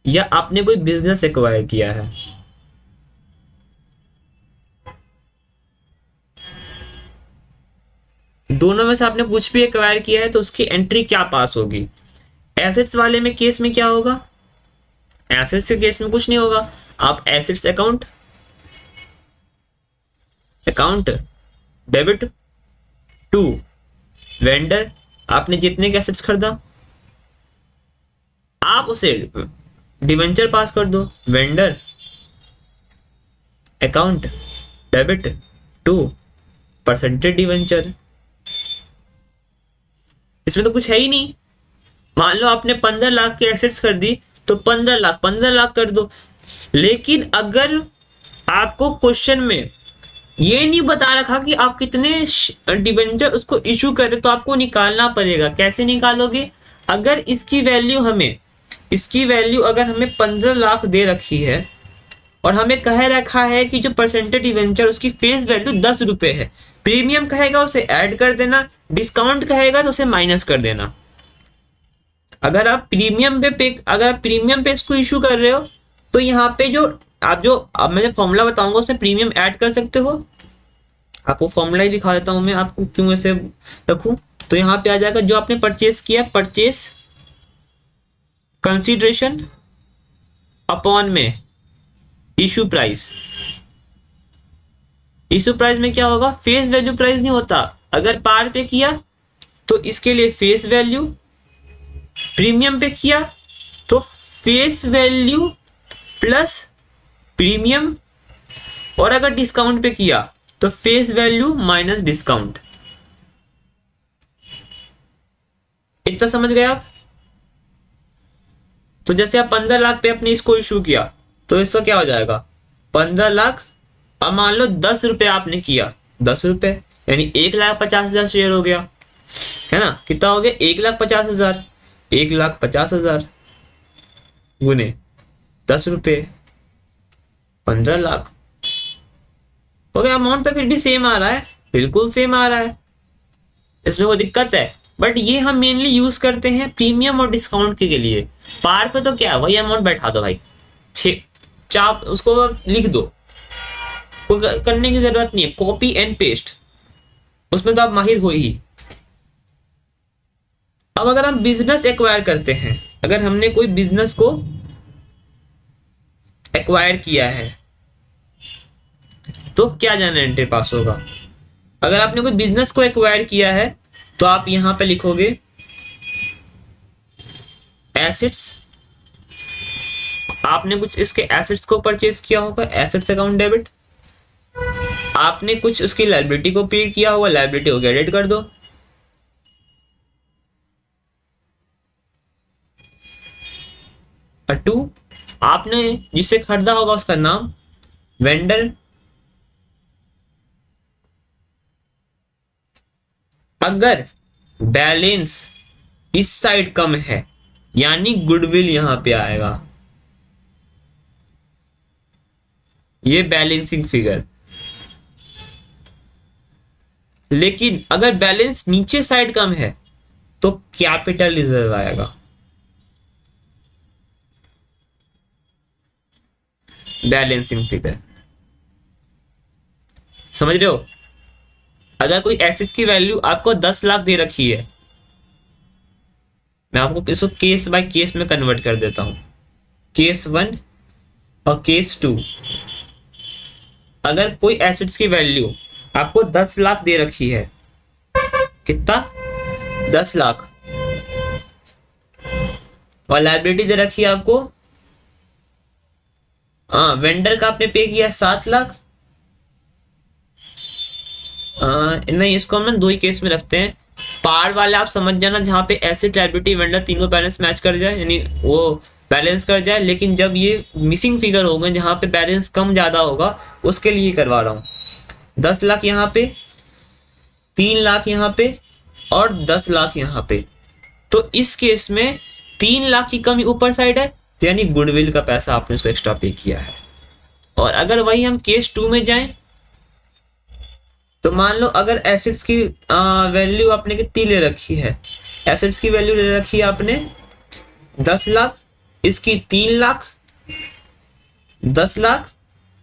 या आपने कोई बिजनेस एक्वायर किया है, दोनों में से आपने कुछ भी एक्वायर किया है तो उसकी एंट्री क्या पास होगी। एसेट्स वाले में केस में क्या होगा, एसेट्स के केस में कुछ नहीं होगा, आप assets account debit to vendor, आपने जितने के एसेट्स खरीदा आप उसे डिवेंचर पास कर दो, vendor account debit to percentage debenture. इसमें तो कुछ है ही नहीं। मान लो आपने 15 लाख की एसेट्स खरीदी तो 15 लाख कर दो, लेकिन अगर आपको क्वेश्चन में ये नहीं बता रखा कि आप कितने डिवेंचर उसको इशू करें तो आपको निकालना पड़ेगा। कैसे निकालोगे, अगर इसकी वैल्यू अगर हमें 15 लाख दे रखी है और हमें कह रखा है कि जो परसेंटेज डिवेंचर उसकी फेस वैल्यू 10 रुपए है, प्रीमियम कहेगा उसे ऐड कर देना, डिस्काउंट कहेगा तो उसे माइनस कर देना। अगर आप प्रीमियम पे इसको इशू कर रहे हो तो यहाँ पे अब मैं फॉर्मूला बताऊंगा उसमें प्रीमियम ऐड कर सकते हो। आपको फॉर्मूला ही दिखा देता हूं मैं, आपको क्यों ऐसे रखूं। तो यहाँ पे आ जाएगा जो आपने परचेस किया, परचेस कंसीडरेशन अपॉन में इशू प्राइस। इशू प्राइस में क्या होगा, फेस वैल्यू प्राइस नहीं होता, अगर पार पे किया तो इसके लिए फेस वैल्यू, प्रीमियम पे किया तो फेस वैल्यू प्लस प्रीमियम, और अगर डिस्काउंट पे किया तो फेस वैल्यू माइनस डिस्काउंट। इतना समझ गए आप? तो जैसे आप 15 लाख पे अपने इसको इशू किया तो इसका क्या हो जाएगा 15 लाख। अब मान लो 10 रुपए आपने किया, 10 रुपए यानी 1,50,000 शेयर हो गया, है ना? कितना हो गया 1,50,000। 1,50,000 गुने 10 रुपए 15 लाख हो गया। अमाउंट तो फिर भी सेम आ रहा है, बिल्कुल सेम आ रहा है, इसमें कोई दिक्कत है? बट ये हम मेनली यूज करते हैं प्रीमियम और डिस्काउंट के लिए। पार पे तो क्या है, वही अमाउंट बैठा दो भाई, चाप उसको लिख दो, कोई करने की जरूरत नहीं है, कॉपी एंड पेस्ट, उसमें तो आप माहिर हो ही। अब अगर हम बिजनेस एक्वायर करते हैं, अगर हमने कोई बिजनेस को एक्वायर किया है तो क्या जनरल एंट्री पास होगा? अगर आपने कोई बिजनेस को एक्वायर किया है तो आप यहां पे लिखोगे एसेट्स। आपने कुछ इसके एसेट्स को परचेज किया होगा, एसेट्स अकाउंट डेबिट। आपने कुछ उसकी लायबिलिटी को पे किया होगा, लायबिलिटी को क्रेडिट कर दो। और 2, आपने जिससे खरीदा होगा उसका नाम, वेंडर। अगर बैलेंस इस साइड कम है यानी गुडविल यहां पे आएगा, ये बैलेंसिंग फिगर। लेकिन अगर बैलेंस नीचे साइड कम है तो कैपिटल रिजर्व आएगा, बैलेंसिंग फिगर। समझ रहे हो? अगर कोई एसेट्स की वैल्यू आपको 10 लाख दे रखी है, मैं आपको इसको केस बाय केस में कन्वर्ट कर देता हूं, केस 1 और केस 2। अगर कोई एसेट्स की वैल्यू आपको 10 लाख दे रखी है, कितना 10 लाख, और लायबिलिटी दे रखी है आपको, वेंडर का आपने पे किया 7 लाख। नहीं, इसको हम दो ही केस में रखते हैं। पार वाले आप समझ जाना जहां पे एसेट लायबिलिटी वेंडर तीनों बैलेंस मैच कर जाए, यानी वो बैलेंस कर जाए। लेकिन जब ये मिसिंग फिगर होगा जहां पे बैलेंस कम ज्यादा होगा, उसके लिए करवा रहा हूं। 10 लाख यहाँ पे, 3 लाख यहाँ पे और 10 लाख यहाँ पे। तो इस केस में 3 लाख की कमी ऊपर साइड है, तो यानी गुडविल का पैसा आपने उसको एक्स्ट्रा पे किया है। और अगर वही हम केस 2 में जाएं तो मान लो अगर एसेट्स की वैल्यू आपने कितनी ले रखी है, एसेट्स की वैल्यू ले रखी है आपने 10 लाख, इसकी 3 लाख, 10 लाख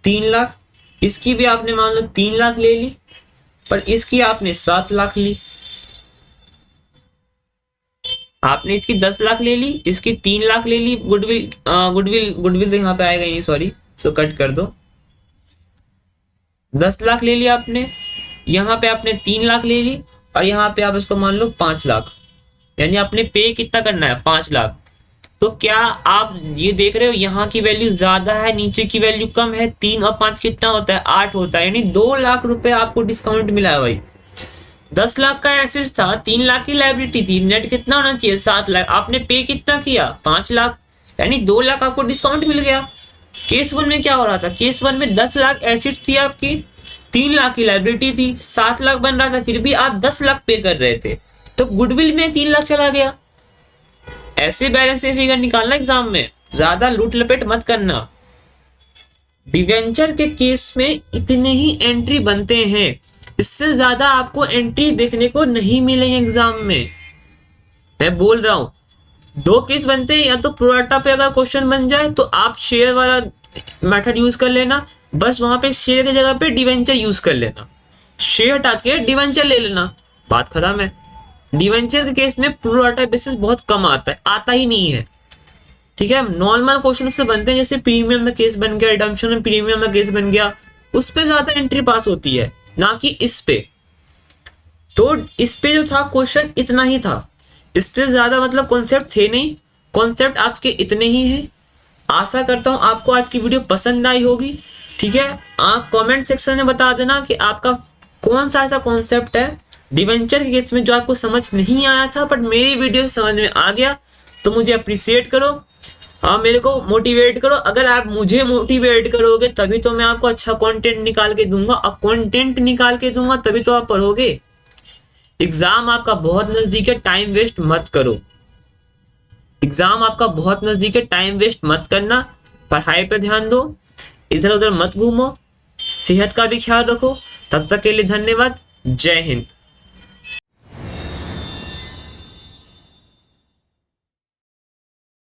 3 लाख, इसकी भी आपने मान लो 3 लाख ले ली, पर इसकी आपने 7 लाख ली। आपने इसकी 10 लाख ले ली, इसकी 3 लाख ले ली। गुडविल गुडविल तो यहाँ पे आएगा ही नहीं, सॉरी, सो कट कर दो। 10 लाख ले लिया आपने, यहाँ पे आपने 3 लाख ले ली, और यहाँ पे आप इसको मान लो 5 लाख, यानी आपने पे कितना करना है 5 लाख। तो क्या आप ये देख रहे हो यहाँ की वैल्यू ज्यादा है, नीचे की वैल्यू कम है। 3 और 5 कितना होता है 8 होता है, यानी 2 लाख रुपए आपको डिस्काउंट मिला है भाई। 10 लाख का एसेट था, 3 लाख की लायबिलिटी थी, नेट कितना होना चाहिए 7 लाख। आपने पे कितना किया 5 लाख, यानी 2 लाख आपको डिस्काउंट मिल गया। केस 1 में क्या हो रहा था, केस 1 में 10 लाख एसेट थी आपकी, 3 लाख की लायबिलिटी थी, 7 लाख बन रहा था, फिर भी आप 10 लाख पे कर रहे थे, तो गुडविल में 3 लाख चला गया। ऐसे बैलेंस फिगर निकालना एग्जाम में, ज्यादा लूट लपेट मत करना। डिवेंचर के केस में इतने ही एंट्री बनते हैं, इससे ज्यादा आपको एंट्री देखने को नहीं मिलेंगे एग्जाम में। मैं बोल रहा हूं 2 केस बनते हैं, या तो प्रोराटा पे अगर क्वेश्चन बन जाए तो आप शेयर वाला मेथड यूज कर लेना, बस वहां पे शेयर की जगह पे डिवेंचर यूज कर लेना, शेयर हटा के डिवेंचर ले लेना, बात खत्म है। डिवेंचर के केस में प्रोराटा बेसिस बहुत कम आता है, आता ही नहीं है, ठीक है। नॉर्मल क्वेश्चन से बनते हैं, जैसे प्रीमियम में केस बन गया, रिडम्पशन में प्रीमियम में केस बन गया, उस पे ज्यादा एंट्री पास होती है, ना कि इस पे। तो इस पे जो था क्वेश्चन इतना ही था, इस पे ज्यादा मतलब कॉन्सेप्ट थे नहीं, कॉन्सेप्ट आपके इतने ही हैं। आशा करता हूं आपको आज की वीडियो पसंद आई होगी, ठीक है। आप कमेंट सेक्शन में बता देना कि आपका कौन सा ऐसा कॉन्सेप्ट है डिवेंचर के केस में जो आपको समझ नहीं आया था बट मेरी वीडियो से समझ में आ गया तो मुझे अप्रिशिएट करो, हाँ मेरे को मोटिवेट करो। अगर आप मुझे मोटिवेट करोगे तभी तो मैं आपको अच्छा कंटेंट निकाल के दूंगा, और कंटेंट निकाल के दूंगा तभी तो आप पढ़ोगे। एग्जाम आपका बहुत नजदीक है, टाइम वेस्ट मत करो। एग्जाम आपका बहुत नजदीक है, टाइम वेस्ट मत करना, पढ़ाई पर ध्यान दो, इधर उधर मत घूमो, सेहत का भी ख्याल रखो। तब तक के लिए धन्यवाद, जय हिंद।